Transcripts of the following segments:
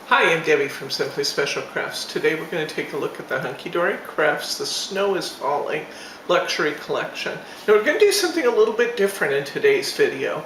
Hi, I'm Debbie from Simply Special Crafts. Today we're going to take a look at the Hunkydory Crafts The Snow is Falling Luxury Collection. Now we're going to do something a little bit different in today's video.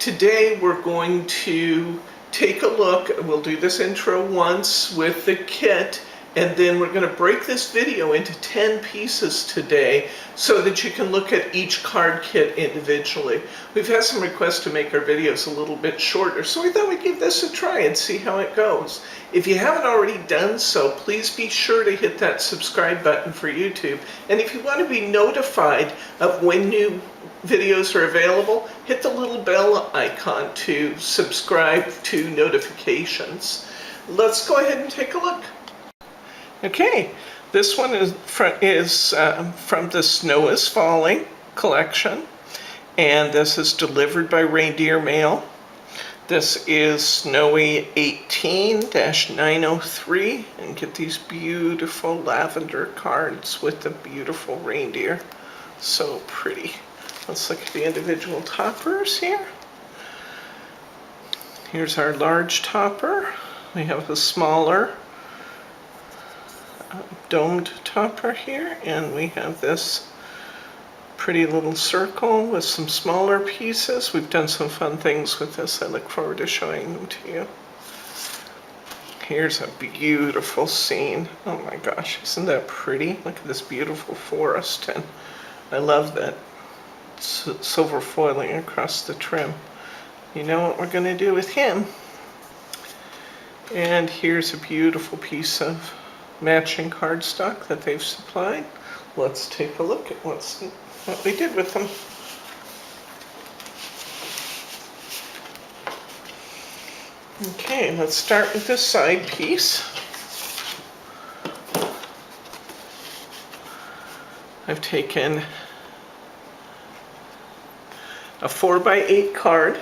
Today we're going to take a look, we'll do this intro once with the kit, and then we're going to break this video into 10 pieces today so that you can look at each card kit individually. We've had some requests to make our videos a little bit shorter, so we thought we'd give this a try and see how it goes. If you haven't already done so, please be sure to hit that subscribe button for YouTube. And if you want to be notified of when new videos are available, hit the little bell icon to subscribe to notifications. Let's go ahead and take a look. Okay, this one is from the Snow is Falling collection, and this is delivered by Reindeer Mail. This is Snowy18-903, and get these beautiful lavender cards with the beautiful reindeer. So pretty. Let's look at the individual toppers here. Here's our large topper. We have a smaller domed topper here, and we have this pretty little circle with some smaller pieces. We've done some fun things with this. I look forward to showing them to you. Here's a beautiful scene. Oh my gosh, isn't that pretty? Look at this beautiful forest, and I love that silver foiling across the trim. You know what we're going to do with him. And here's a beautiful piece of matching cardstock that they've supplied. Let's take a look at what we did with them. Okay, let's start with this side piece. I've taken a 4x8 card.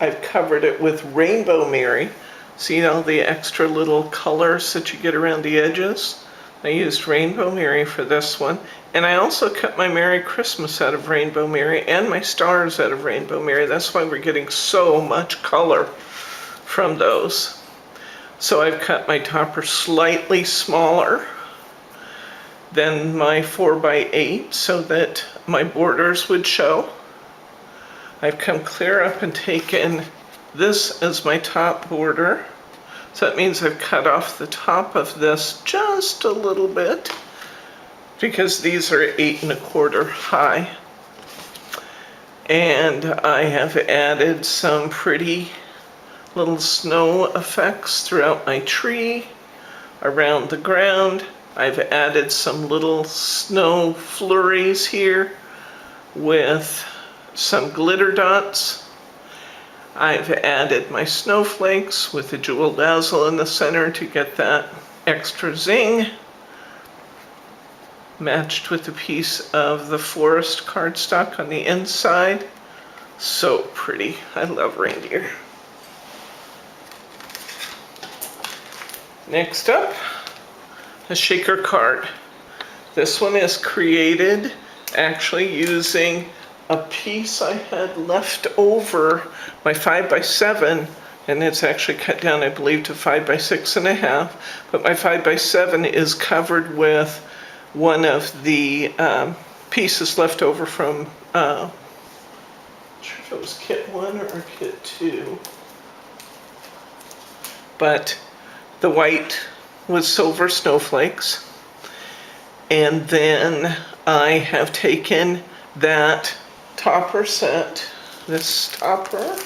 I've covered it with Rainbow Mary. See all the extra little colors that you get around the edges? I used Rainbow Mary for this one. And I also cut my Merry Christmas out of Rainbow Mary and my stars out of Rainbow Mary. That's why we're getting so much color from those. So I've cut my topper slightly smaller than my 4x8 so that my borders would show. I've come clear up and taken this as my top border. So that means I've cut off the top of this just a little bit because these are 8 1/4 high. And I have added some pretty little snow effects throughout my tree, around the ground. I've added some little snow flurries here with some glitter dots. I've added my snowflakes with the jewel dazzle in the center to get that extra zing, matched with a piece of the forest cardstock on the inside. So pretty. I love reindeer. Next up, a shaker card. This one is created actually using a piece I had left over, my 5x7, and it's actually cut down, I believe, to 5x6.5, but my 5x7 is covered with one of the pieces left over from, I'm not sure if it was kit 1 or kit 2, but the white with silver snowflakes. And then I have taken that topper set, this topper.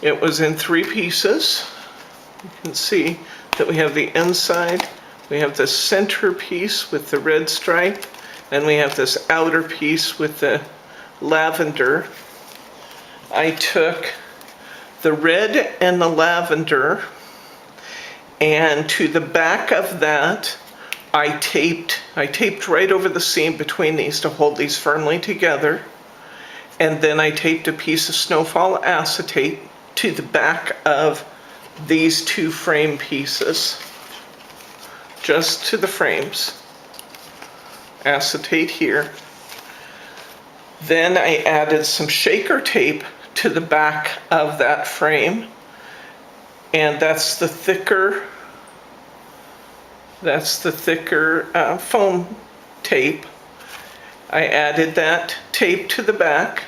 It was in 3 pieces. You can see that we have the inside, we have the center piece with the red stripe, and we have this outer piece with the lavender. I took the red and the lavender, and to the back of that I taped right over the seam between these to hold these firmly together, and then I taped a piece of snowfall acetate to the back of these 2 frame pieces, just to the frames. Acetate here. Then I added some shaker tape to the back of that frame. And that's the thicker foam tape. I added that tape to the back.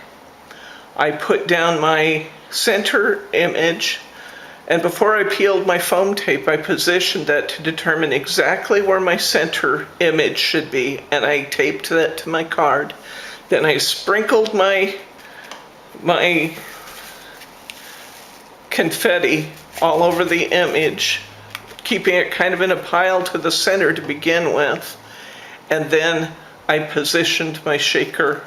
I put down my center image, and before I peeled my foam tape, I positioned that to determine exactly where my center image should be, and I taped that to my card. Then I sprinkled my confetti all over the image, keeping it kind of in a pile to the center to begin with. And then I positioned my shaker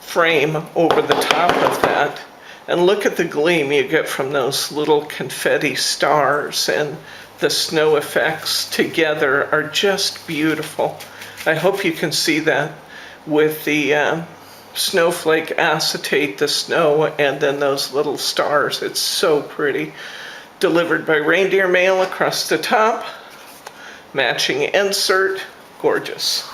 frame over the top of that. And look at the gleam you get from those little confetti stars, and the snow effects together are just beautiful. I hope you can see that with the snowflake acetate, the snow, and then those little stars. It's so pretty. Delivered by Reindeer Mail across the top. Matching insert. Gorgeous.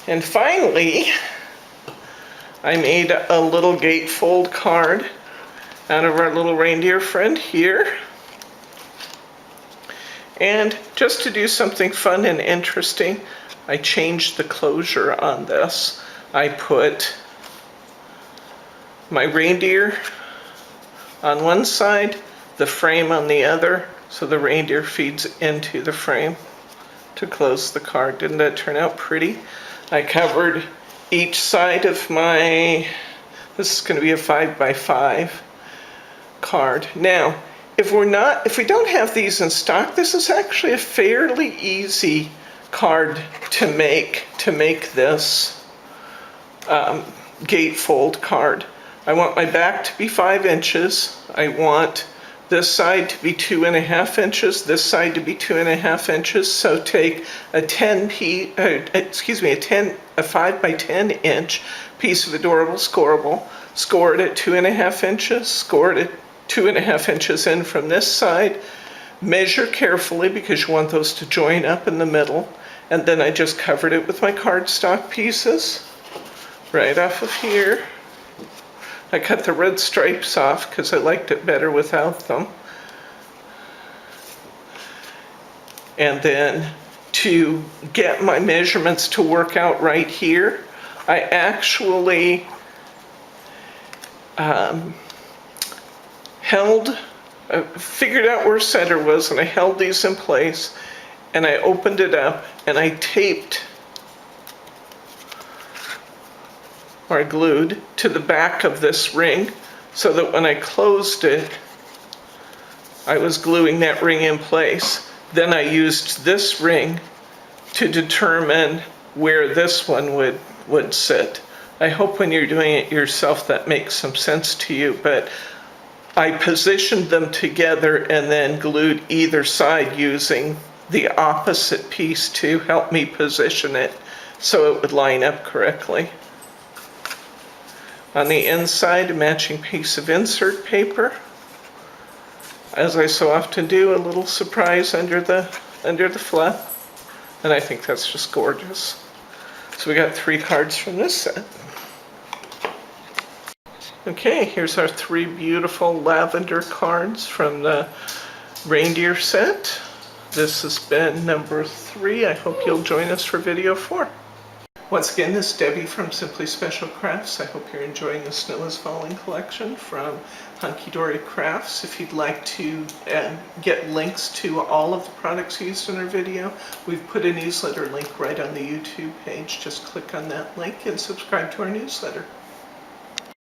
And finally, I made a little gatefold card out of our little reindeer friend here. And just to do something fun and interesting, I changed the closure on this. I put my reindeer on one side, the frame on the other, so the reindeer feeds into the frame to close the card. Didn't that turn out pretty? I covered each side of my, this is going to be a 5x5 card. Now, if we don't have these in stock, this is actually a fairly easy card to make this gatefold card. I want my back to be 5 inches. I want this side to be 2.5 inches, this side to be 2.5 inches. So take a 5x10 inch piece of adorable scoreable, score it at 2.5 inches, score it at 2.5 inches in from this side. Measure carefully because you want those to join up in the middle. And then I just covered it with my cardstock pieces right off of here. I cut the red stripes off because I liked it better without them. And then to get my measurements to work out right here, I actually figured out where center was, and I held these in place, and I opened it up, and I taped, or I glued to the back of this ring, so that when I closed it, I was gluing that ring in place. Then I used this ring to determine where this one would sit. I hope when you're doing it yourself that makes some sense to you, but I positioned them together and then glued either side using the opposite piece to help me position it so it would line up correctly. On the inside, a matching piece of insert paper. As I so often do, a little surprise under the flap. And I think that's just gorgeous. So we got 3 cards from this set. Okay, here's our 3 beautiful lavender cards from the reindeer set. This has been number 3. I hope you'll join us for video 4. Once again, this is Debbie from Simply Special Crafts. I hope you're enjoying the Snow is Falling collection from Hunkydory Crafts. If you'd like to get links to all of the products used in our video, we've put a newsletter link right on the YouTube page. Just click on that link and subscribe to our newsletter.